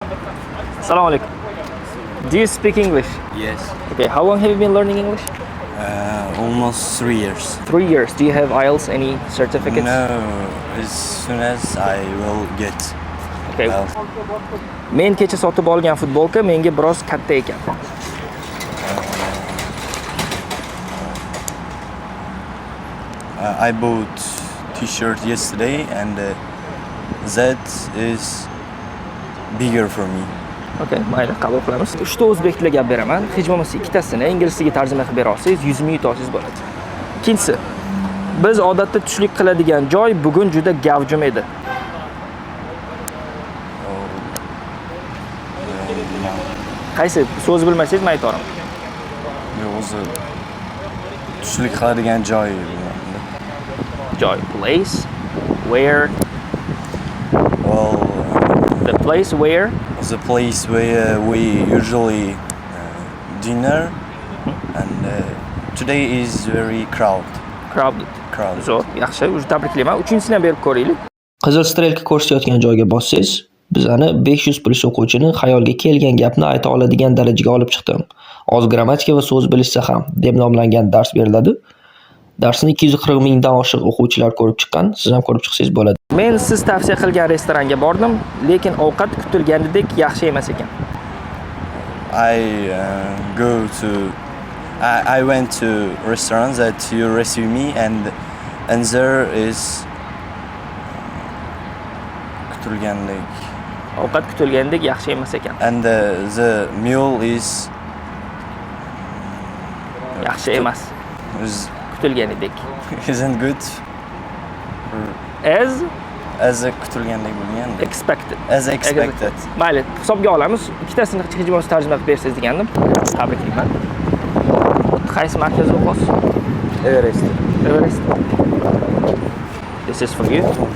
Assalamu alaikum. Do you speak English? Yes. Okay, how long have you been learning English? Almost 3 years. 3 years. Do you have IELTS, any certificates? No, as soon as I will get. Okay. Well, Men kecha sotib olgan futbolka menga biroz katta ekan. I bought t-shirt yesterday and that is bigger for me. Okay, mayli, qabul qilamiz. 3 ta o'zbek tiliga gap beraman. Hech bo'lmasa ikkitasini ingliz tiliga tarjima qilib bera olsangiz 100 ming yutashingiz bo'ladi. Ikkinchisi, biz odatda tushlik qiladigan joy bugun juda gavjum edi. Qaysi so'z bilmasangiz men aytaman. O'zi tushlik qiladigan joy. Joy, place, where, Well, the place where the place where we usually dinner and today is very crowded. crowded. Zo'r, yaxshi. O'zi tabriklayman. 3-chisini ham berib ko'raylik. Qizil strelka ko'rsatayotgan joyga bossangiz, bizani 500 plyus o'quvchini xayolga kelgan gapni ayta oladigan darajaga olib chiqdim. Oz grammatika va so'z bilishsa ham deb nomlangan dars beriladi. Darsni 240 mingdan oshiq o'quvchilar ko'rib chiqqan. Siz ham ko'rib chiqsangiz bo'ladi. Men siz tavsiya qilgan restoranga bordim, lekin ovqat kutilganidek yaxshi emas ekan. I went to restaurants that you receive me and there is kutilgandek. Ovqat kutilganidek yaxshi emas ekan. And the meal is Yaxshi emas. Kutilganidek. isn't good As as kutilgandek bo'lgandek. expected. As expected. Mayli, hisobga olamiz. Ikkitasini hech bo'lmasa tarjima qilib bersangiz degandim. Tabriklayman. Qaysi markazda o'qiysiz? Everest. Everest. This is for you. Thank